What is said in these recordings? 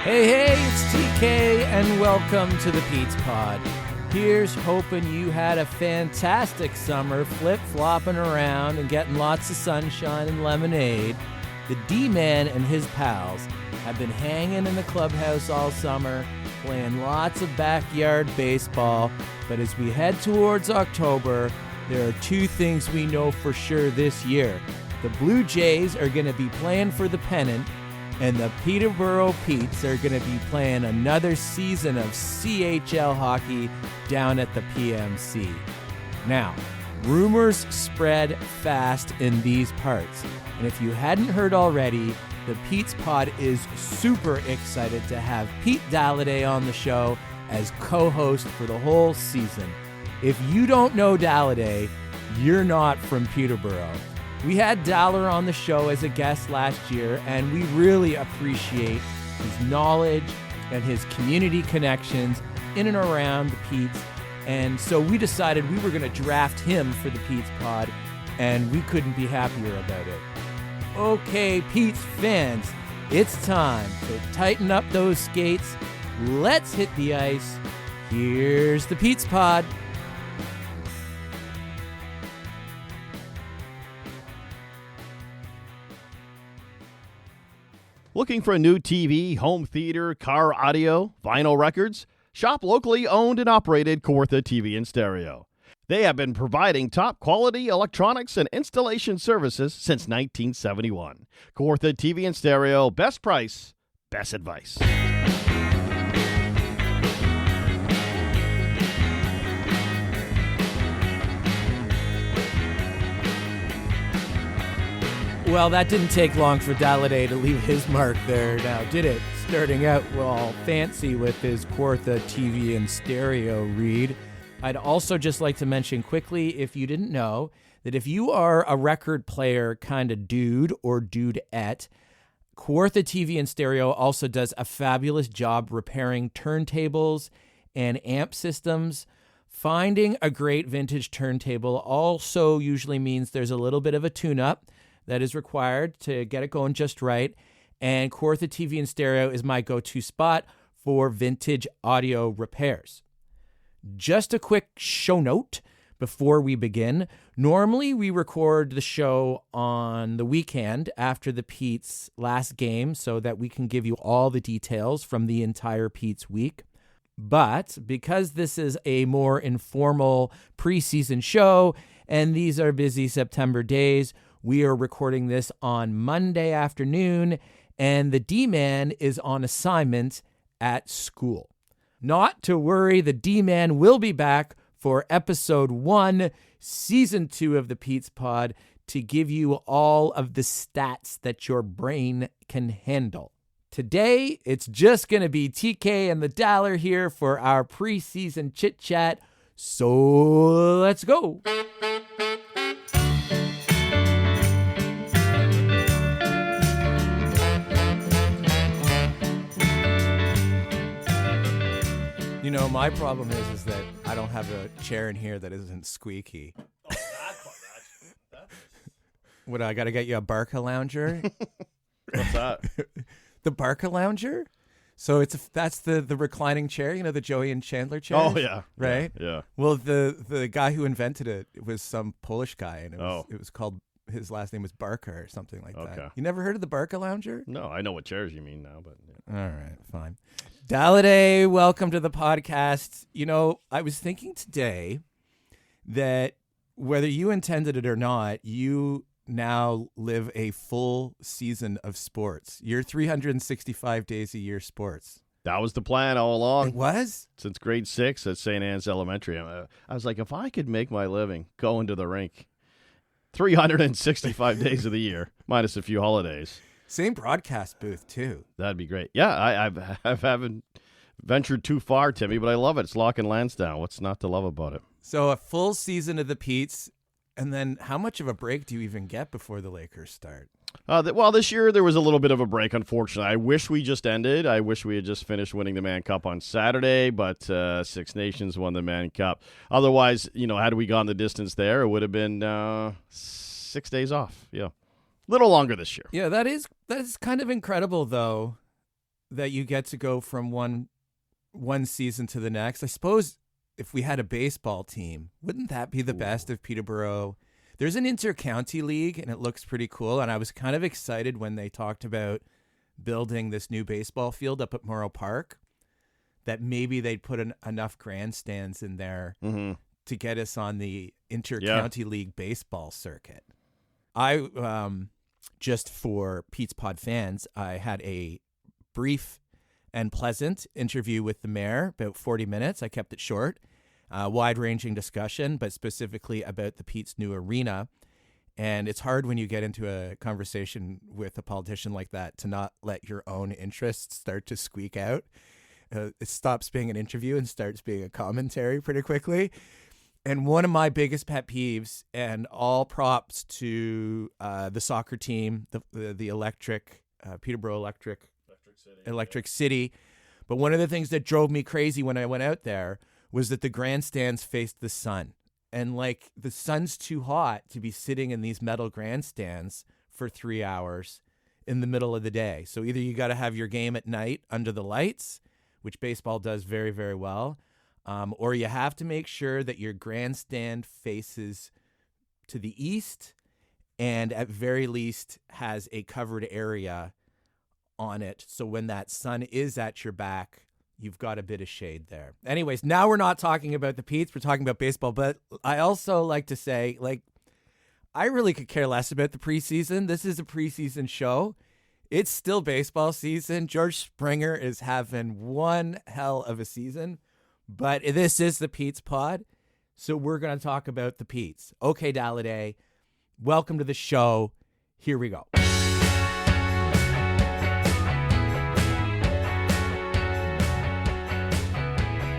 Hey, it's TK, and welcome to the PetesPod. Here's hoping you had a fantastic summer, flip-flopping around and getting lots of sunshine and lemonade. The D-Man and his pals have been hanging in the clubhouse all summer, playing lots of backyard baseball, but as we head towards October, there are two things we know for sure this year. The Blue Jays are going to be playing for the pennant, and the Peterborough Petes are going to be playing another season of CHL hockey down at the PMC. Now, rumors spread fast in these parts, and if you hadn't heard already, the PetesPod is super excited to have Pete Dalliday on the show as co-host for the whole season. If you don't know Dalliday, you're not from Peterborough. We had Daller on the show as a guest last year, and we really appreciate his knowledge and his community connections in and around the Petes. And so we decided we were going to draft him for the PetesPod, and we couldn't be happier about it. Okay, Petes fans, it's time to tighten up those skates. Let's hit the ice. Here's the PetesPod. Looking for a new TV, home theater, car audio, vinyl records? Shop locally owned and operated Kawartha TV and Stereo. They have been providing top quality electronics and installation services since 1971. Kawartha TV and Stereo, best price, best advice. Well, that didn't take long for Dalliday to leave his mark there now, did it? Starting out all fancy with his Kawartha TV and Stereo read. I'd also just like to mention quickly, if you didn't know, that if you are a record player kind of dude or dudette, Kawartha TV and Stereo also does a fabulous job repairing turntables and amp systems. Finding a great vintage turntable also usually means there's a little bit of a tune-up that is required to get it going just right. And Kawartha TV and Stereo is my go-to spot for vintage audio repairs. Just a quick show note before we begin. Normally we record the show on the weekend after the Petes' last game so that we can give you all the details from the entire Petes week. But because this is a more informal preseason show and these are busy September days, we are recording this on Monday afternoon, and the D-Man is on assignment at school. Not to worry, the D-Man will be back for episode 1, season 2 of the PetesPod to give you all of the stats that your brain can handle. Today, it's just going to be TK and the Daller here for our preseason chit-chat, so let's go. You know, my problem is that I don't have a chair in here that isn't squeaky. Oh, that's What, I got to get you a Barca lounger? What's that? The Barca lounger? So that's the reclining chair, you know, the Joey and Chandler chair? Oh, yeah. Right? Yeah. Well, the guy who invented it was some Polish guy, and it was called, his last name was Barca or something like that. Okay. You never heard of the Barca lounger? No, I know what chairs you mean now, but... Yeah. All right, fine. Dalliday, welcome to the podcast. You know, I was thinking today that whether you intended it or not, you now live a full season of sports. You're 365 days a year sports. That was the plan all along. It was? Since grade 6 at St. Anne's Elementary. I was like, if I could make my living going to the rink 365 days of the year, minus a few holidays. Same broadcast booth, too. That'd be great. Yeah, I haven't ventured too far, Timmy, but I love it. It's Lock and Lansdowne. What's not to love about it? So a full season of the Petes, and then how much of a break do you even get before the Lakers start? Well, this year there was a little bit of a break, unfortunately. I wish we just ended. I wish we had just finished winning the Mann Cup on Saturday, but Six Nations won the Mann Cup. Otherwise, you know, had we gone the distance there, it would have been 6 days off. Yeah. Little longer this year. Yeah, that is kind of incredible, though, that you get to go from one season to the next. I suppose if we had a baseball team, wouldn't that be the best if Peterborough? There's an inter-county league, and it looks pretty cool. And I was kind of excited when they talked about building this new baseball field up at Morrow Park, that maybe they'd put enough grandstands in there to get us on the inter-county league baseball circuit. I, just for PetesPod fans, I had a brief and pleasant interview with the mayor, about 40 minutes. I kept it short. Wide-ranging discussion, but specifically about the Pete's new arena. And it's hard when you get into a conversation with a politician like that to not let your own interests start to squeak out. It stops being an interview and starts being a commentary pretty quickly. And one of my biggest pet peeves, and all props to the soccer team, the Electric, Peterborough Electric City. But one of the things that drove me crazy when I went out there was that the grandstands faced the sun. And like, the sun's too hot to be sitting in these metal grandstands for 3 hours in the middle of the day. So either you got to have your game at night under the lights, which baseball does very, very well, or you have to make sure that your grandstand faces to the east and at very least has a covered area on it. So when that sun is at your back, you've got a bit of shade there. Anyways, now we're not talking about the Petes. We're talking about baseball. But I also like to say, like, I really could care less about the preseason. This is a preseason show. It's still baseball season. George Springer is having one hell of a season. But this is the PetesPod, so we're going to talk about the Petes. Okay, Dalliday, welcome to the show. Here we go.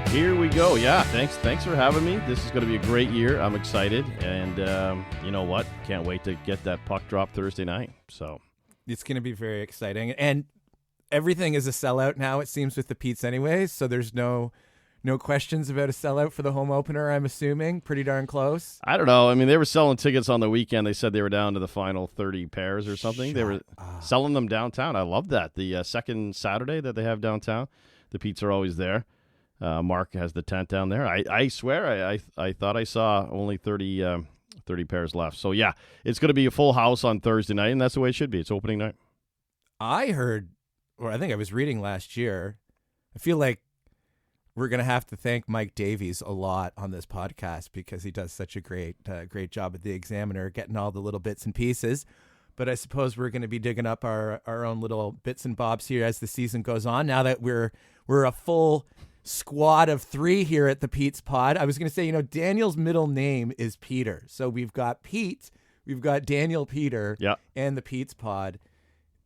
Here we go. Yeah, thanks for having me. This is going to be a great year. I'm excited, and you know what? Can't wait to get that puck drop Thursday night. So it's going to be very exciting, and everything is a sellout now. It seems with the Petes, anyways. So there's no questions about a sellout for the home opener. I'm assuming pretty darn close. I don't know. I mean, they were selling tickets on the weekend. They said they were down to the final 30 pairs or something. They were selling them downtown. I love that. The second Saturday that they have downtown, the Petes are always there. Mark has the tent down there. I swear I thought I saw only 30 pairs left. So, yeah, it's going to be a full house on Thursday night, and that's the way it should be. It's opening night. I heard, or I think I was reading last year, I feel like we're going to have to thank Mike Davies a lot on this podcast because he does such a great job at the Examiner, getting all the little bits and pieces. But I suppose we're going to be digging up our own little bits and bobs here as the season goes on. Now that we're a full squad of 3 here at the PetesPod. I was going to say, Daniel's middle name is Peter. So we've got Pete, we've got Daniel Peter, and the PetesPod.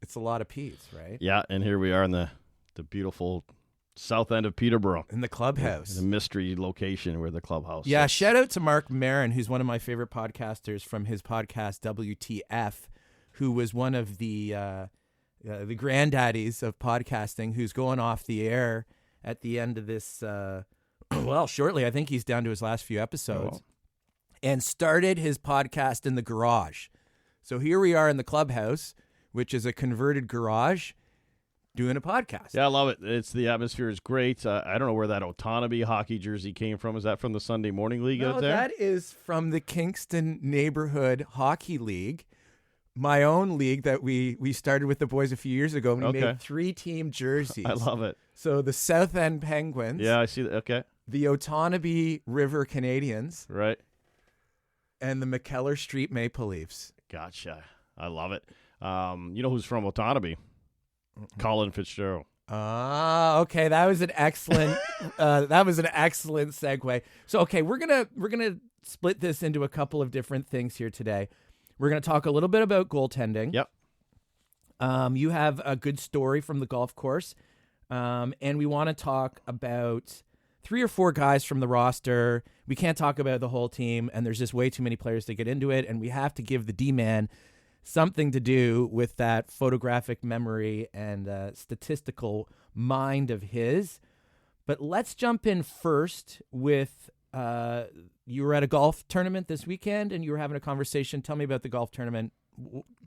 It's a lot of Petes, right? Yeah, and here we are in the beautiful south end of Peterborough. In the clubhouse. The mystery location where the clubhouse is. is. Shout out to Mark Maron, who's one of my favorite podcasters from his podcast WTF, who was one of the granddaddies of podcasting, who's going off the air at the end of this, shortly. I think he's down to his last few episodes, and started his podcast in the garage. So here we are in the clubhouse, which is a converted garage, doing a podcast. Yeah, I love it. The atmosphere is great. I don't know where that Otonabee hockey jersey came from. Is that from the Sunday Morning League out there? No, that is from the Kingston Neighborhood Hockey League. My own league that we started with the boys a few years ago, and we made 3-team jerseys. I love it. So the South End Penguins. Yeah, I see that. Okay. The Otonabee River Canadians. Right. And the McKellar Street Maple Leafs. Gotcha. I love it. You know who's from Otonabee? Colin Fitzgerald. Okay. That was an excellent segue. So we're gonna split this into a couple of different things here today. We're going to talk a little bit about goaltending. Yep. You have a good story from the golf course. And we want to talk about 3 or 4 guys from the roster. We can't talk about the whole team, and there's just way too many players to get into it. And we have to give the D-man something to do with that photographic memory and statistical mind of his. But let's jump in first with you were at a golf tournament this weekend, and you were having a conversation. Tell me about the golf tournament.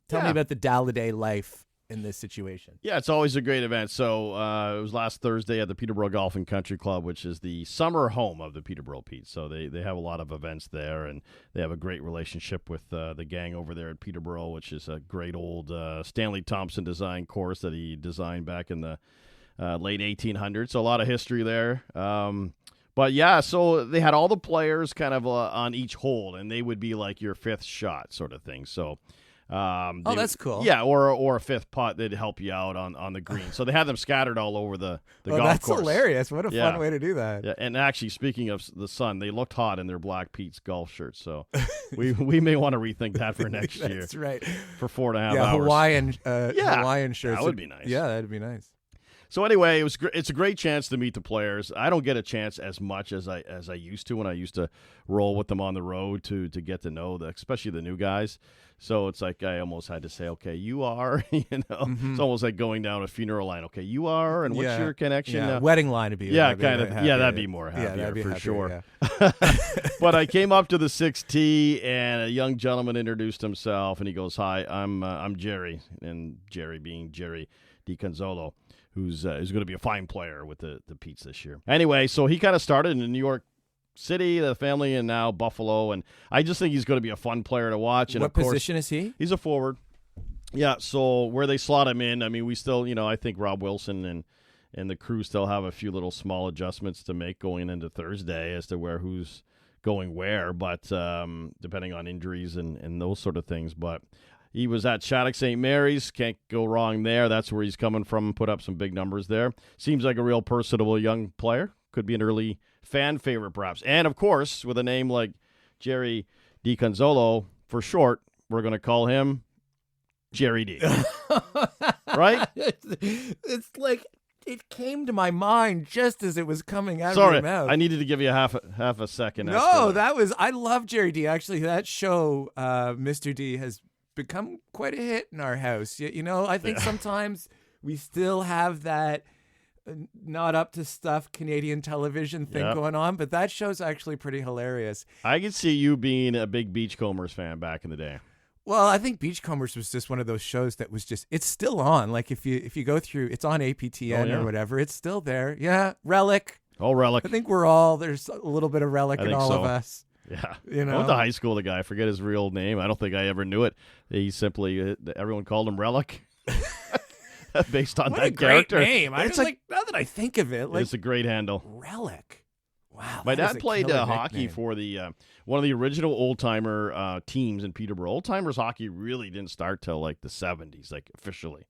Tell me about the Dalliday life in this situation. Yeah, it's always a great event. So it was last Thursday at the Peterborough Golf and Country Club, which is the summer home of the Peterborough Petes. So they have a lot of events there, and they have a great relationship with the gang over there at Peterborough, which is a great old Stanley Thompson design course that he designed back in the late 1800s. So a lot of history there. But yeah, so they had all the players kind of on each hole, and they would be like your fifth shot sort of thing. So. That's cool. Yeah, or a fifth putt that'd help you out on the green. So they had them scattered all over the golf that's course. That's hilarious. What a fun way to do that. Yeah, and actually, speaking of the sun, they looked hot in their Black Pete's golf shirts. So we may want to year That's for next year. That's right. For 4.5 hours. Hawaiian shirts. That would be nice. Yeah, that'd be nice. So anyway, it's a great chance to meet the players. I don't get a chance as much as I used to when I used to roll with them on the road to get to know especially the new guys. So it's like I almost had to say, okay, you are, It's almost like going down a funeral line. Okay, you are, and what's your connection? Yeah, wedding line would be. Kind of. Yeah, that'd be more happier that'd be for happier, sure. Yeah. But I came up to the 6th tee, and a young gentleman introduced himself, and he goes, "Hi, I'm Jerry," and Jerry being Jerry DiConzolo, who's going to be a fine player with the Petes this year. Anyway, so he kind of started in New York City, the family, and now Buffalo, and I just think he's going to be a fun player to watch. And what of course, position is he? He's a forward. Yeah, so where they slot him in, I mean, we still, I think Rob Wilson and the crew still have a few little small adjustments to make going into Thursday as to who's going where, but depending on injuries and those sort of things. But he was at Shattuck St. Mary's. Can't go wrong there. That's where he's coming from. Put up some big numbers there. Seems like a real personable young player. Could be an early fan favorite, perhaps. And, of course, with a name like Jerry DiConzolo, for short, we're going to call him Jerry D. Right? It's like it came to my mind just as it was coming out of Sorry, your mouth. I needed to give you half a second. No, I love Jerry D. Actually, that show, Mr. D, has become quite a hit in our house. I think sometimes we still have that not up to stuff Canadian television thing going on, but that show's actually pretty hilarious. I could see you being a big Beachcombers fan back in the day. Well, I think Beachcombers was just one of those shows that was it's still on. Like if you go through, it's on APTN or whatever, it's still there. Yeah, Relic. Oh, Relic. I think there's a little bit of Relic in all of us. Yeah. I went to high school with a guy. I forget his real name. I don't think I ever knew it. He simply, everyone called him Relic. Based on that character. Great name. It's like, now that I think of it, it's a great handle. Relic. Wow. My dad played hockey for the one of the original old timer teams in Peterborough. Old timers hockey really didn't start till like the 70s, like officially,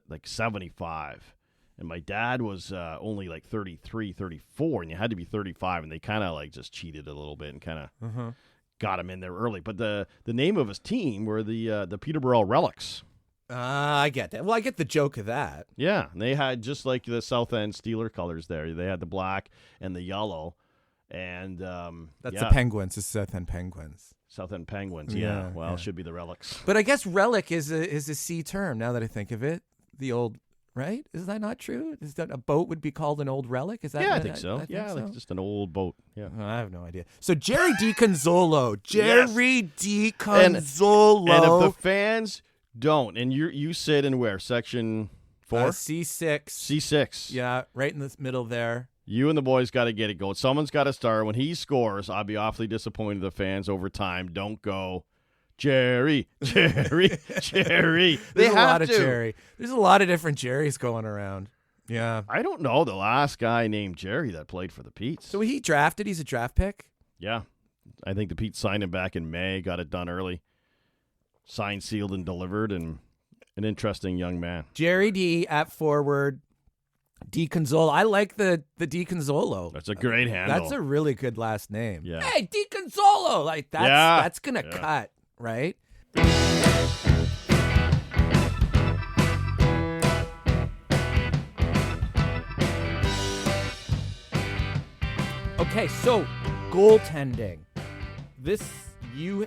like 75. And my dad was only like 33, 34, and you had to be 35, and they kind of like just cheated a little bit and kind of got him in there early. But the name of his team were the Peterborough Relics. I get that. Well, I get the joke of that. Yeah, and they had just like the South End Steeler colors there. They had the black and the yellow, and that's the Penguins, the South End Penguins. South End Penguins, yeah. Well, it should be the Relics. But I guess relic is a sea term. Now that I think of it, the old right? Is that not true? Is that a boat would be called an old relic? Is that? Yeah, I think so. Like just an old boat. Yeah, I have no idea. So Jerry DiConzolo, Jerry DiConzolo, and if the fans don't, and you sit in where section 4, C6, C6. Yeah, right in the middle there. You and the boys got to get it going. Someone's got to start. When he scores, I'll be awfully disappointed. The fans over time don't go, Jerry. They There's a lot of Jerry. There's a lot of different Jerrys going around. Yeah. I don't know the last guy named Jerry that played for the Petes. So he drafted. He's a draft pick? Yeah. I think the Petes signed him back in May, got it done early. Signed, sealed, and delivered, and an interesting young man. Jerry D at forward. DiConzolo. I like the DiConzolo. That's a great handle. That's a really good last name. Yeah. Hey, DiConzolo. Like that's gonna cut, right? Okay, so goaltending. You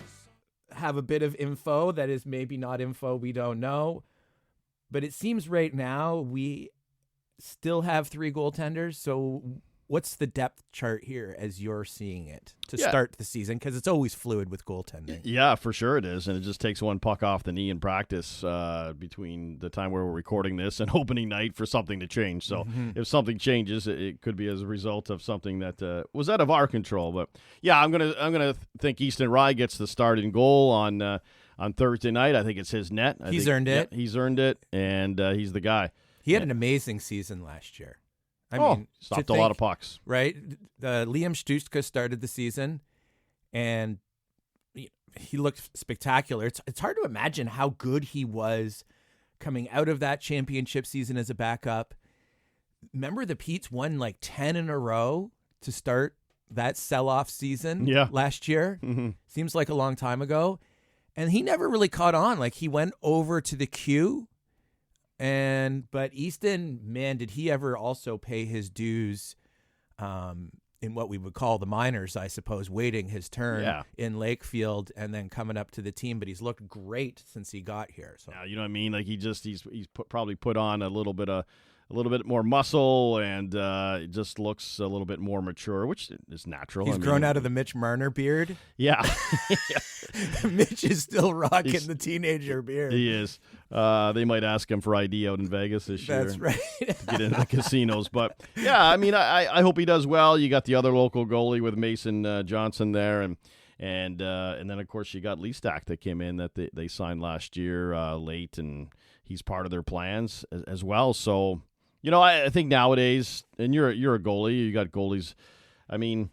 have a bit of info that is maybe not info we don't know, but it seems right now we still have 3 goaltenders. So what's the depth chart here as you're seeing it to Yeah. start the season? Because it's always fluid with goaltending. Yeah, for sure it is, and it just takes one puck off the knee in practice between the time where we're recording this and opening night for something to change. So if something changes, it could be as a result of something that was out of our control. But yeah, I'm gonna think Easton Rye gets the start in goal on Thursday night. I think it's his net. He's earned it. Yeah, he's earned it, and he's the guy. He had an amazing season last year. I mean, stopped a lot of pucks. Right? Liam Stützke started the season, and he looked spectacular. It's hard to imagine how good he was coming out of that championship season as a backup. Remember the Petes won like 10 in a row to start that sell-off season last year? Mm-hmm. Seems like a long time ago. And he never really caught on. Like, he went over to the queue. But Easton, man, did he ever also pay his dues in what we would call the minors, I suppose, waiting his turn in Lakefield and then coming up to the team. But he's looked great since he got here. So you know what I mean? Like he's probably put on a little bit more muscle, and it just looks a little bit more mature, which is natural. He's grown out of the Mitch Marner beard. Yeah. Mitch is still rocking the teenager beard. He is. They might ask him for ID out in Vegas this year. That's right. To get into the casinos. But, yeah, I mean, I hope he does well. You got the other local goalie with Mason Johnson there, and then, of course, you got Lee Stack that came in that they signed last year late, and he's part of their plans as well. So, you know, I think nowadays, and you're a goalie, you got goalies. I mean,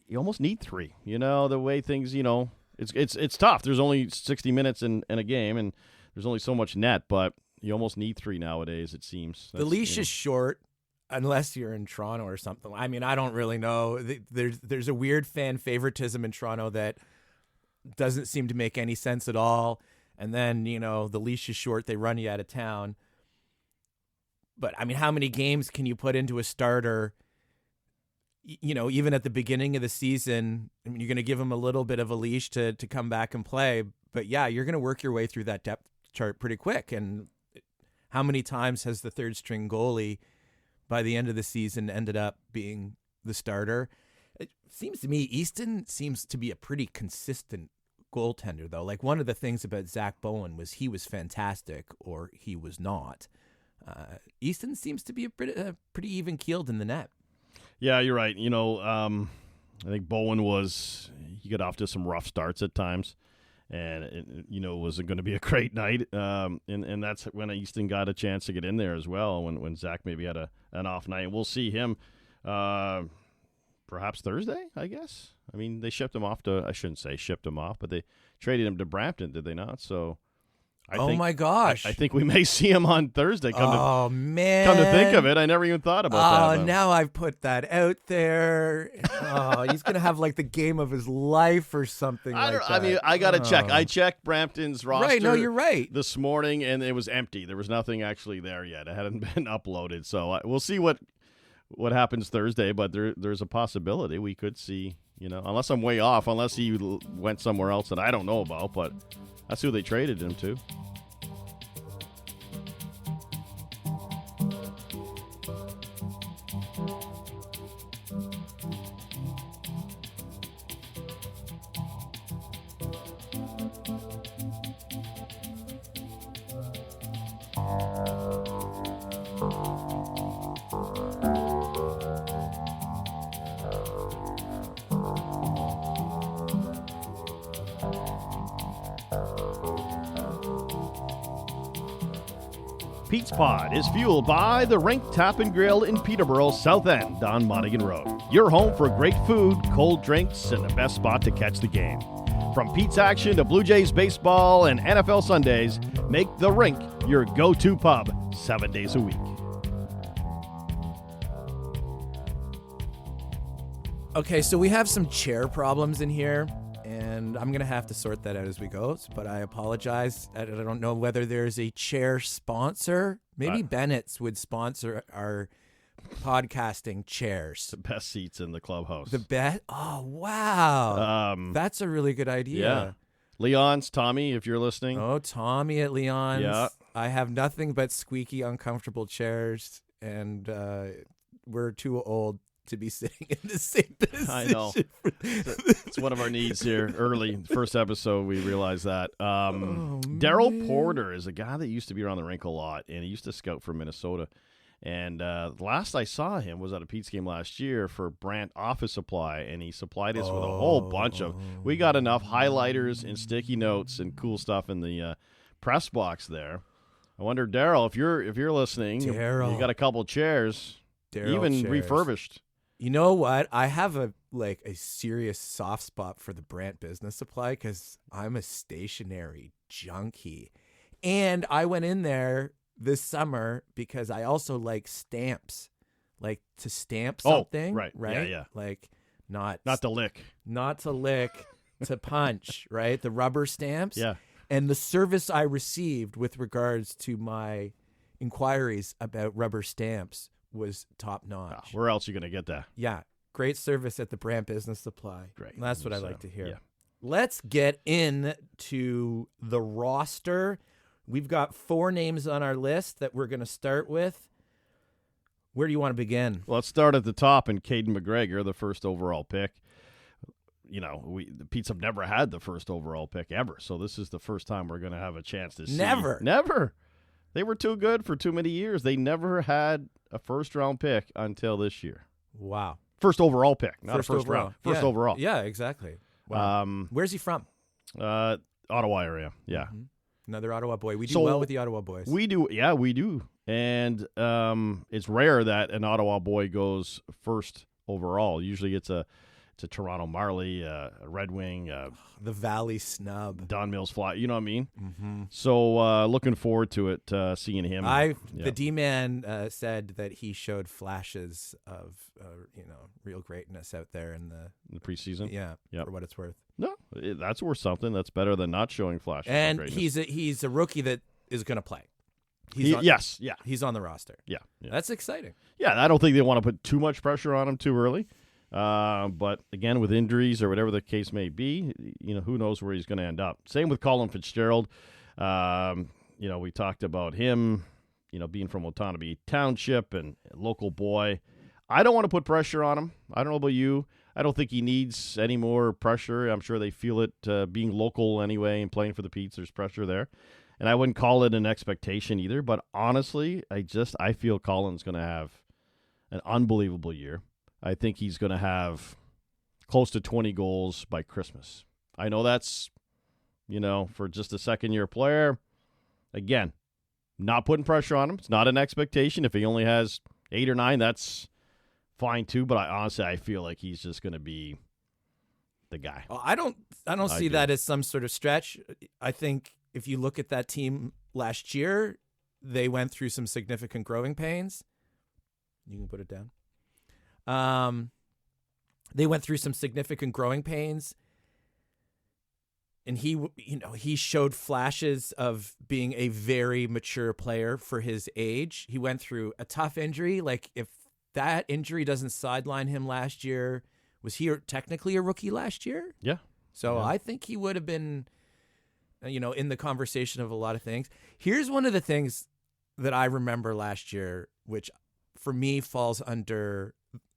you almost need three. You know, the way things, you know, it's tough. There's only 60 minutes in a game, and there's only so much net, but you almost need three nowadays, it seems. The leash is short unless you're in Toronto or something. I mean, I don't really know. There's a weird fan favoritism in Toronto that doesn't seem to make any sense at all. And then, you know, the leash is short. They run you out of town. But, I mean, how many games can you put into a starter, you know, even at the beginning of the season? I mean, you're going to give him a little bit of a leash to come back and play. But, yeah, you're going to work your way through that depth chart pretty quick. And how many times has the third-string goalie by the end of the season ended up being the starter? It seems to me Easton seems to be a pretty consistent goaltender, though. Like, one of the things about Zach Bowen was he was fantastic or he was not. Easton seems to be a pretty even-keeled in the net. Yeah, you're right. You know, I think Bowen he got off to some rough starts at times, and it wasn't going to be a great night. And that's when Easton got a chance to get in there as well, when Zach maybe had an off night. We'll see him perhaps Thursday, I guess. I mean, they shipped him off I shouldn't say shipped him off, but they traded him to Brampton, did they not? So my gosh. I think we may see him on Thursday. Man. Come to think of it, I never even thought about that. Oh, now I've put that out there. He's going to have like the game of his life or something that. I mean, I got to check. I checked Brampton's roster. Right, no, you're right. This morning, and it was empty. There was nothing actually there yet. It hadn't been uploaded. So we'll see what happens Thursday, but there's a possibility we could see, you know, unless I'm way off, unless he went somewhere else that I don't know about, but that's who they traded him to. PetesPod is fueled by the Rink Tap and Grill in Peterborough, South End on Monaghan Road. Your home for great food, cold drinks, and the best spot to catch the game. From Pete's action to Blue Jays baseball and NFL Sundays, make the Rink your go-to pub 7 days a week. Okay, so we have some chair problems in here, and I'm going to have to sort that out as we go, but I apologize. I don't know whether there's a chair sponsor. Maybe Bennett's would sponsor our podcasting chairs. The best seats in the clubhouse. Oh, wow. That's a really good idea. Yeah. Leon's, Tommy, if you're listening. Oh, Tommy at Leon's. Yeah. I have nothing but squeaky, uncomfortable chairs, and we're too old to be sitting in the same position. I know. It's one of our needs here. Early, first episode, we realized that. Daryl Porter is a guy that used to be around the rink a lot, and he used to scout for Minnesota. And last I saw him was at a Pete's game last year for Brant Office Supply, and he supplied us with a whole bunch of. We got enough highlighters and sticky notes and cool stuff in the press box there. I wonder, Daryl, if you're listening, Daryl. you got a couple chairs, even chairs. refurbished. You know what? I have a serious soft spot for the Brant Business Supply because I'm a stationery junkie, and I went in there this summer because I also like stamps, like to stamp something. Right. Yeah. Like not to lick, to punch. Right, the rubber stamps. Yeah. And the service I received with regards to my inquiries about rubber stamps was top notch. Where else are you going to get that? Yeah. Great service at the Brant Business Supply. Great. That's what I like to hear. Yeah. Let's get into the roster. We've got 4 names on our list that we're going to start with. Where do you want to begin? Well, let's start at the top, and Caden McGregor, the first overall pick. You know, the Petes have never had the first overall pick ever, so this is the first time we're going to have a chance to see. Never. They were too good for too many years. They never had a first-round pick until this year. Wow. First overall pick, not first a first overall. round. First overall. Yeah, exactly. Wow. Where's he from? Ottawa area, yeah. Mm-hmm. Another Ottawa boy. We do well with the Ottawa boys. We do. And it's rare that an Ottawa boy goes first overall. Usually it's a Toronto Marley, a Red Wing, the Valley Snub, Don Mills Fly. You know what I mean? Mm-hmm. So looking forward to it, seeing him. The D-man said that he showed flashes of real greatness out there in the preseason. Yeah, yep. For what it's worth. No, that's worth something. That's better than not showing flashes. And he's a rookie that is going to play. Yes. He's on the roster. Yeah. That's exciting. Yeah, I don't think they want to put too much pressure on him too early. But again, with injuries or whatever the case may be, who knows where he's going to end up. Same with Colin Fitzgerald. We talked about him, being from Otonabee Township and a local boy. I don't want to put pressure on him. I don't know about you. I don't think he needs any more pressure. I'm sure they feel it being local anyway and playing for the Petes. There's pressure there. And I wouldn't call it an expectation either. But honestly, I feel Colin's going to have an unbelievable year. I think he's going to have close to 20 goals by Christmas. I know that's, for just a second-year player. Again, not putting pressure on him. It's not an expectation. If he only has 8 or 9, that's fine too. But I feel like he's just going to be the guy. Oh, I don't see that as some sort of stretch. I think if you look at that team last year, they went through some significant growing pains. You can put it down. They went through some significant growing pains, and he showed flashes of being a very mature player for his age. He went through a tough injury. Like, if that injury doesn't sideline him last year, was he technically a rookie last year? Yeah. So I think he would have been, in the conversation of a lot of things. Here's one of the things that I remember last year, which for me falls under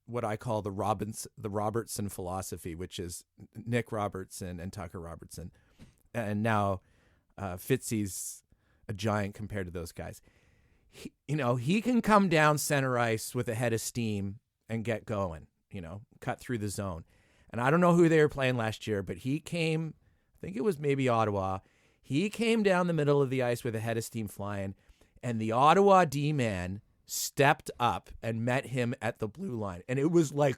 what I call the Robertson philosophy, which is Nick Robertson and Tucker Robertson. And now Fitzy's a giant compared to those guys. He can come down center ice with a head of steam and get going, cut through the zone. And I don't know who they were playing last year, but he came, I think it was maybe Ottawa. He came down the middle of the ice with a head of steam flying, and the Ottawa D-man stepped up and met him at the blue line. And it was like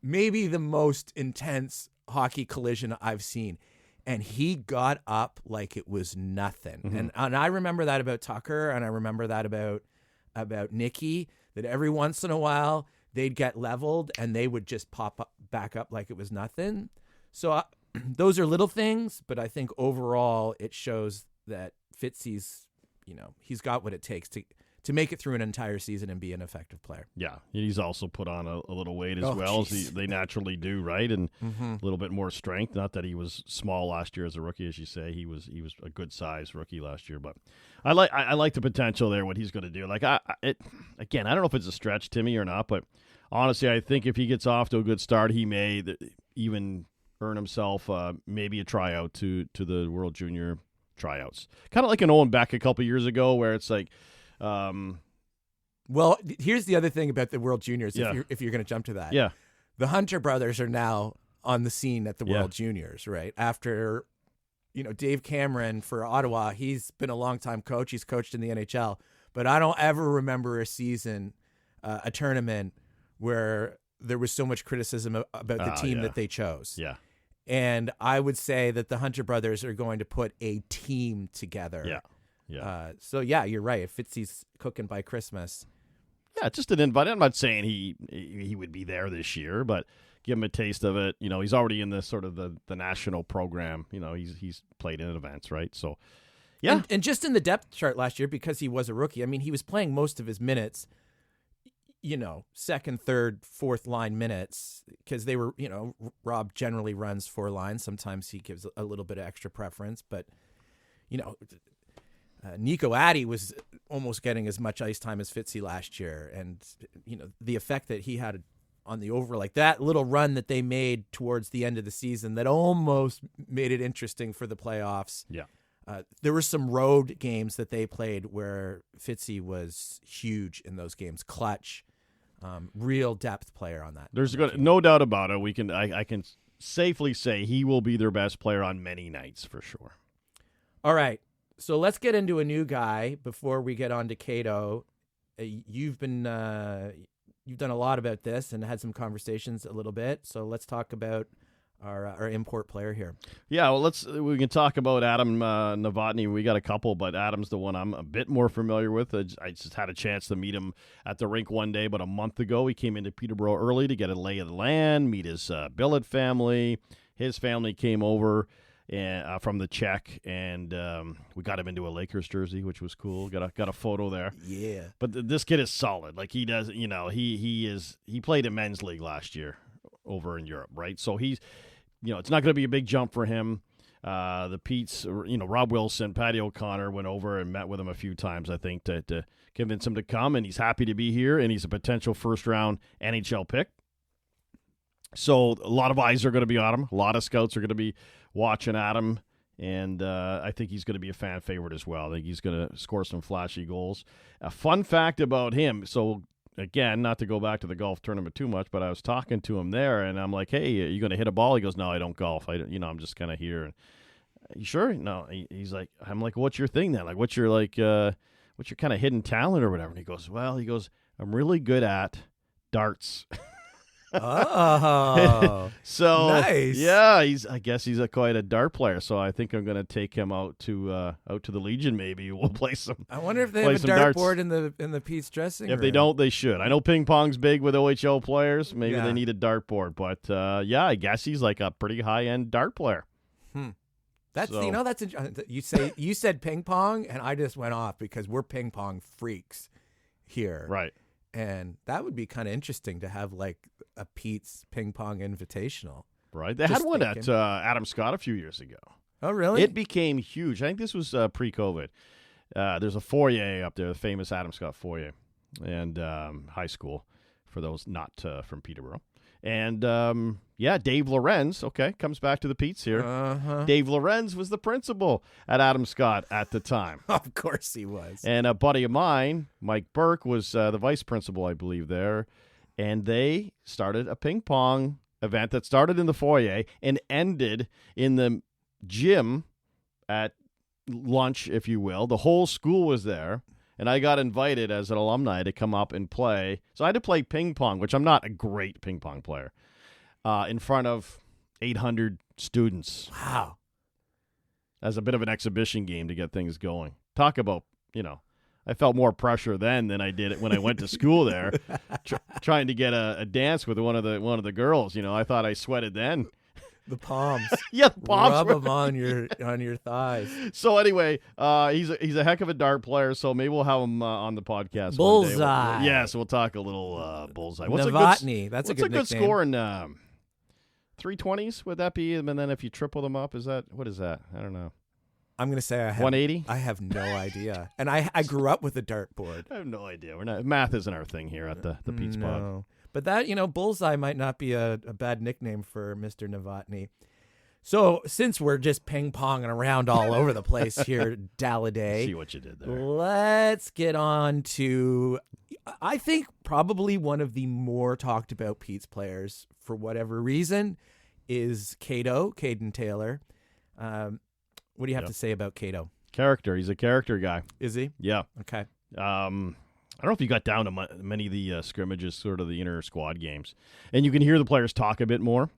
maybe the most intense hockey collision I've seen. And he got up like it was nothing. Mm-hmm. And I remember that about Tucker, and I remember that about Nicky, that every once in a while they'd get leveled and they would just pop back up like it was nothing. So those are little things, but I think overall it shows that Fitzy's, he's got what it takes to make it through an entire season and be an effective player. Yeah, he's also put on a little weight as as they naturally do, right? And a little bit more strength. Not that he was small last year as a rookie, as you say. He was a good size rookie last year, but I like the potential there. What he's going to do. Like again, I don't know if it's a stretch, Timmy, or not, but honestly, I think if he gets off to a good start, he may even earn himself maybe a tryout to the World Junior tryouts. Kind of like an Owen Beck a couple years ago, where it's like. Well, here's the other thing about the World Juniors. Yeah. If you're going to jump to that, Yeah, the Hunter brothers are now on the scene at the World Juniors, right? After, Dave Cameron for Ottawa, he's been a longtime coach. He's coached in the NHL, but I don't ever remember a season, a tournament where there was so much criticism about the team that they chose. Yeah. And I would say that the Hunter brothers are going to put a team together. Yeah. Yeah. So you're right. If Fitzy's cooking by Christmas. Yeah, just an invite. I'm not saying he would be there this year, but give him a taste of it. He's already in the sort of the national program. He's played in events, right? So, yeah. And just in the depth chart last year, because he was a rookie, I mean, he was playing most of his minutes, second, third, fourth line minutes, because they were, Rob generally runs 4 lines. Sometimes he gives a little bit of extra preference, but, Nico Addy was almost getting as much ice time as Fitzy last year. And, the effect that he had on the over, like that little run that they made towards the end of the season that almost made it interesting for the playoffs. Yeah. There were some road games that they played where Fitzy was huge in those games, clutch, real depth player on that. There's no doubt about it. I can safely say he will be their best player on many nights for sure. All right. So let's get into a new guy before we get on to Cato. You've done a lot about this and had some conversations a little bit. So let's talk about our import player here. Yeah, well, we can talk about Adam Novotny. We got a couple, but Adam's the one I'm a bit more familiar with. I just had a chance to meet him at the rink one day about a month ago. He came into Peterborough early to get a lay of the land, meet his billet family. His family came over from the Czech, and we got him into a Lakers jersey, which was cool. Got a photo there. Yeah. But this kid is solid. Like he does, he played in men's league last year over in Europe, right? So he's, it's not going to be a big jump for him. The Pete's, Rob Wilson, Patty O'Connor went over and met with him a few times, I think, to convince him to come, and he's happy to be here, and he's a potential first-round NHL pick. So a lot of eyes are going to be on him. A lot of scouts are going to be watching at him, and I think he's going to be a fan favorite as well. I think he's going to score some flashy goals. A fun fact about him, so again, not to go back to the golf tournament too much, but I was talking to him there, and I'm like, hey, are you going to hit a ball? He goes, no, I don't golf. I'm just kind of here. And, you sure? No. He's like, I'm like, what's your thing then? Like, what's your kind of hidden talent or whatever? And he goes, I'm really good at darts. Oh, so nice. Yeah, I guess he's quite a dart player. So I think I'm going to take him out to the Legion. Maybe we'll play some. I wonder if they have a dartboard in the Pete's dressing room. If they don't, they should. I know ping pong's big with OHL players. Maybe they need a dartboard, but I guess he's like a pretty high end dart player. That's you said ping pong, and I just went off because we're ping pong freaks here, right? And that would be kind of interesting to have like a Pete's ping pong invitational. Right. They had one at Adam Scott a few years ago. Oh, really? It became huge. I think this was pre-COVID. There's a foyer up there, the famous Adam Scott foyer, and high school for those not from Peterborough. And, Dave Lorenz, comes back to the Pete's here. Uh-huh. Dave Lorenz was the principal at Adam Scott at the time. Of course he was. And a buddy of mine, Mike Burke, was the vice principal, I believe, there. And they started a ping pong event that started in the foyer and ended in the gym at lunch, if you will. The whole school was there. And I got invited as an alumni to come up and play. So I had to play ping pong, which I'm not a great ping pong player, in front of 800 students. Wow. As a bit of an exhibition game to get things going. Talk about, I felt more pressure then than I did when I went to school there, trying to get a dance with one of the girls. I thought I sweated then. The palms. Yeah, the palms. Rub them on your thighs. So anyway, he's a heck of a dart player. So maybe we'll have him on the podcast. Bullseye. One day. Yeah, so we'll talk a little bullseye. Novotny. That's a good nickname. score in 320s? Would that be? And then if you triple them up, what is that? I don't know. I'm gonna say 180. I have no idea, and I grew up with a dartboard. I have no idea. Math isn't our thing here at the PetesPod. No. But that bullseye might not be a bad nickname for Mr. Novotny. So since we're just ping ponging around all over the place here, Dalliday, See what you did there. Let's get on to, I think, probably one of the more talked about Pete's players for whatever reason is Caden Taylor. What do you have to say about Cato? Character. He's a character guy. Is he? Yeah. Okay. I don't know if you got down to many of the scrimmages, sort of the inter squad games, and you can hear the players talk a bit more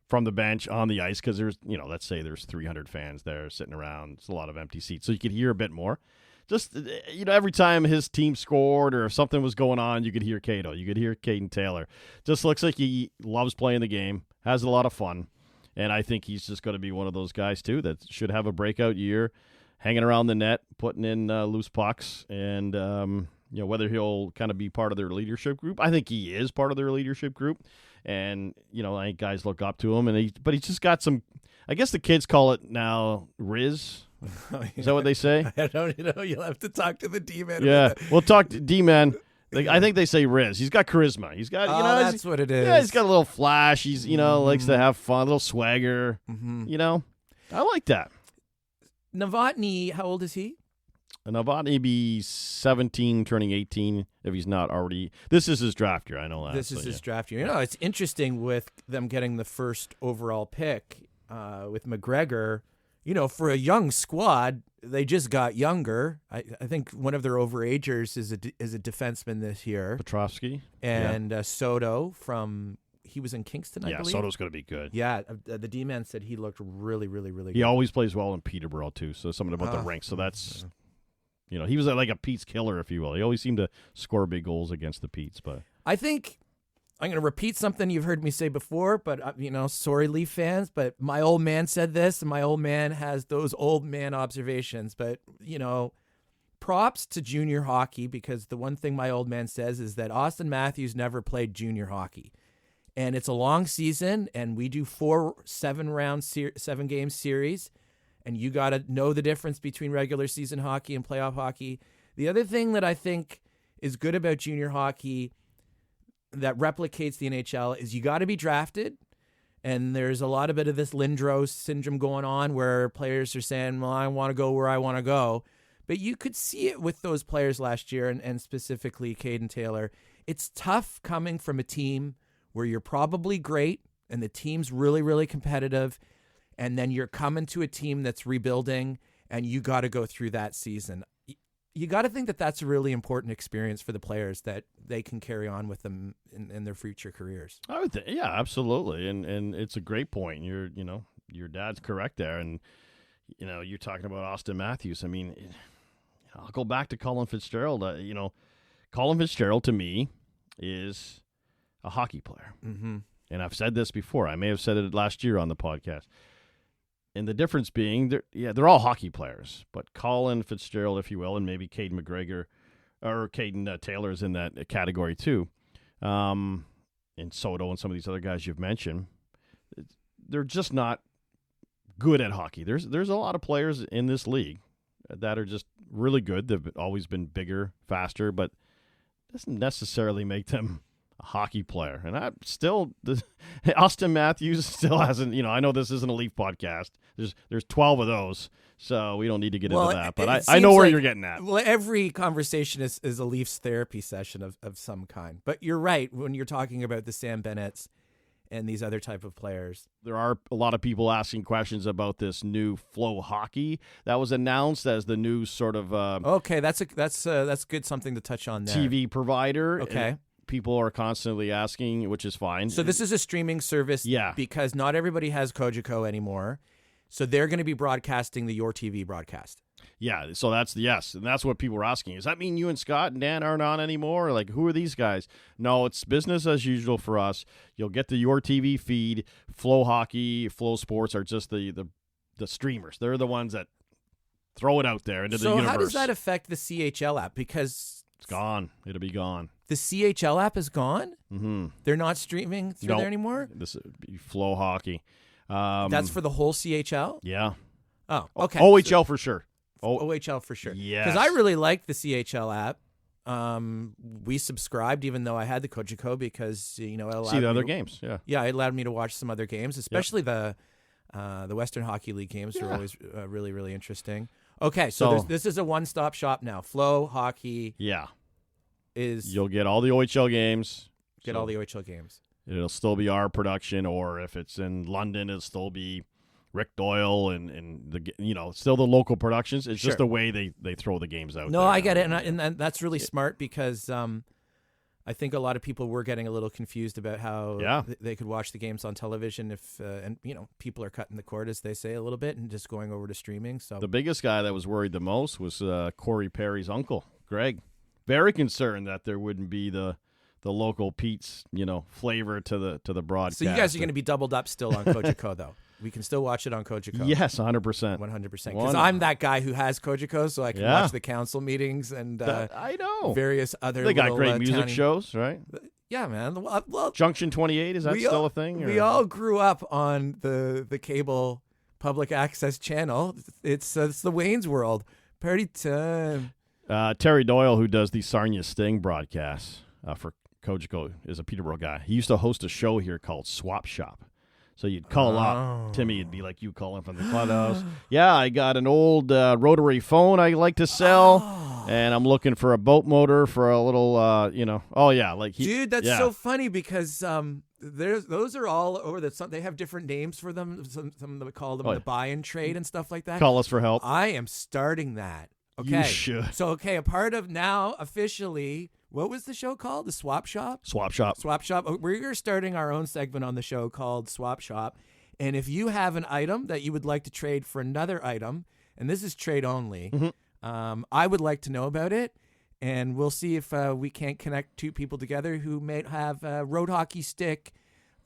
from the bench on the ice because there's, let's say there's 300 fans there sitting around. It's a lot of empty seats, so you could hear a bit more. Just, every time his team scored or if something was going on, you could hear Cato. You could hear Caden Taylor. Just looks like he loves playing the game, has a lot of fun. And I think he's just going to be one of those guys, too, that should have a breakout year, hanging around the net, putting in loose pucks, and, whether he'll kind of be part of their leadership group. I think he is part of their leadership group. And, I think guys look up to him. But he's just got some, I guess the kids call it now Riz. Is that what they say? I don't know. You'll have to talk to the D-man. Yeah, we'll talk to D-man. I think they say Riz. He's got charisma. He's got, that's what it is. Yeah, he's got a little flash. He's, likes to have fun, a little swagger. Mm-hmm. I like that. Novotny, how old is he? Novotny be 17, turning 18 if he's not already. This is his draft year. I know that. This is his draft year. It's interesting with them getting the first overall pick with McGregor. For a young squad, they just got younger. I think one of their overagers is a defenseman this year. Petrovsky. And Soto he was in Kingston, I believe. Yeah, Soto's going to be good. Yeah, the D-man said he looked really, really, really good. He always plays well in Peterborough, too, so something about the rink. So that's, he was like a Pete's killer, if you will. He always seemed to score big goals against the Petes. But I think I'm going to repeat something you've heard me say before, but, sorry, Leaf fans, but my old man said this, and my old man has those old man observations. But, props to junior hockey, because the one thing my old man says is that Austin Matthews never played junior hockey. And it's a long season, and we do 4 7-game series, and you got to know the difference between regular season hockey and playoff hockey. The other thing that I think is good about junior hockey that replicates the NHL is you got to be drafted, and there's a lot of bit of this Lindros syndrome going on where players are saying, well, I want to go where I want to go. But you could see it with those players last year, and specifically Caden Taylor. It's tough coming from a team where you're probably great and the team's really, really competitive, and then you're coming to a team that's rebuilding and you got to go through that season. You got to think that that's a really important experience for the players that they can carry on with them in their future careers. I would think, yeah, absolutely. And it's a great point. Your dad's correct there. And, you're talking about Austin Matthews. I mean, I'll go back to Colin Fitzgerald. Colin Fitzgerald to me is a hockey player. Mm-hmm. And I've said this before. I may have said it last year on the podcast. And the difference being, they're all hockey players. But Colin Fitzgerald, if you will, and maybe Caden McGregor or Caden Taylor's in that category too. And Soto and some of these other guys you've mentioned, they're just not good at hockey. There's a lot of players in this league that are just really good. They've always been bigger, faster, but doesn't necessarily make them a hockey player. And Austin Matthews still hasn't, I know this isn't a Leaf podcast. There's 12 of those, so we don't need to get into that. But I know where you're getting at. Well, every conversation is a Leafs therapy session of some kind. But you're right when you're talking about the Sam Bennett's and these other type of players. There are a lot of people asking questions about this new Flow Hockey that was announced as the new sort of okay, that's good, something to touch on there. TV provider. Okay. And people are constantly asking, which is fine. So this is a streaming service, because not everybody has Kojiko anymore. So they're going to be broadcasting the Your TV broadcast. Yeah, so that's yes, and that's what people were asking. Does that mean you and Scott and Dan aren't on anymore? Like, who are these guys? No, it's business as usual for us. You'll get the Your TV feed. Flow Hockey, Flow Sports are just the streamers. They're the ones that throw it out there into the universe. So how does that affect the CHL app? Because it's gone. It'll be gone. The CHL app is gone? Mm-hmm. They're not streaming through there anymore? This would be Flow Hockey. That's for the whole CHL? Yeah. Oh, okay. OHL for sure. OHL for sure. Yes. Because I really liked the CHL app. We subscribed, even though I had the Cogeco, because it allowed see the other games. Yeah. Yeah, it allowed me to watch some other games, especially the Western Hockey League games are always really, really interesting. Okay, so this is a one-stop shop now. Flow Hockey. Yeah. You'll get all the OHL games. All the OHL games. It'll still be our production, or if it's in London, it'll still be Rick Doyle and still the local productions. It's just the way they throw the games out. No, there. I get it, and that's really smart because I think a lot of people were getting a little confused about how they could watch the games on television if people are cutting the cord, as they say, a little bit and just going over to streaming. So the biggest guy that was worried the most was Corey Perry's uncle, Greg. Very concerned that there wouldn't be the local Pete's flavor to the broadcast. So you guys are going to be doubled up still on Cogeco though. We can still watch it on Cogeco. Yes, 100%. 100%. Because I'm that guy who has Cogeco, so I can watch the council meetings and I know various other. They got great music shows, right? Yeah, man. Well, Junction 28, is that still a thing? We all grew up on the cable public access channel. It's the Wayne's World. Party time. Terry Doyle, who does the Sarnia Sting broadcasts for Cogeco, is a Peterborough guy. He used to host a show here called Swap Shop. So you'd call up. Timmy, it'd be like you calling from the clubhouse. Yeah, I got an old rotary phone I like to sell, and I'm looking for a boat motor for a little, Oh, yeah. Dude, that's so funny because those are all over. They have different names for them. Some of them call them the buy and trade and stuff like that. Call us for help. I am starting that. Okay. You should. So, a part of now officially, what was the show called? The Swap Shop? Swap Shop. Swap Shop. We're starting our own segment on the show called Swap Shop. And if you have an item that you would like to trade for another item, and this is trade only, I would like to know about it. And we'll see if we can't connect two people together who may have a road hockey stick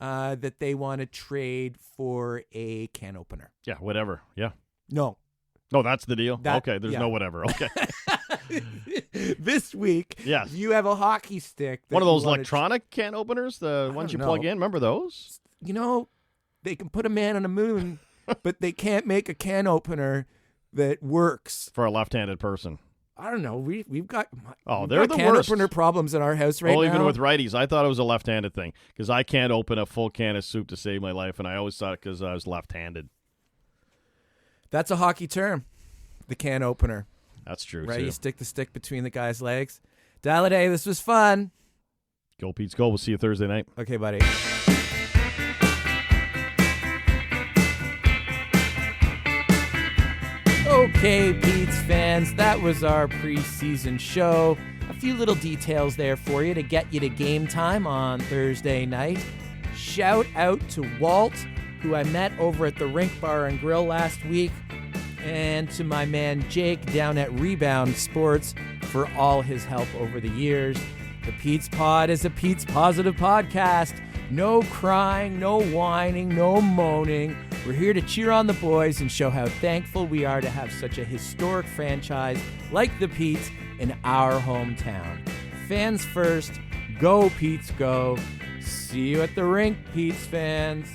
that they want to trade for a can opener. Yeah, whatever. Yeah. No, that's the deal? Okay, there's no whatever. Okay. This week, you have a hockey stick. One of those electronic can openers, the ones you plug in. Remember those? They can put a man on the moon, but they can't make a can opener that works. For a left-handed person. I don't know. We've got they're the can worst. Opener problems in our house right now. Even with righties. I thought it was a left-handed thing because I can't open a full can of soup to save my life, and I always thought it because I was left-handed. That's a hockey term, the can opener. That's true, right? Too. You stick the stick between the guy's legs. Dalladay, this was fun. Go Pete's go. We'll see you Thursday night. Okay, buddy. Okay, Pete's fans, that was our preseason show. A few little details there for you to get you to game time on Thursday night. Shout out to Walt, who I met over at the Rink Bar and Grill last week, and to my man Jake down at Rebound Sports for all his help over the years. The PetesPod is a Pete's Positive podcast. No crying, no whining, no moaning. We're here to cheer on the boys and show how thankful we are to have such a historic franchise like the Petes in our hometown. Fans first, go Petes go. See you at the rink, Petes fans.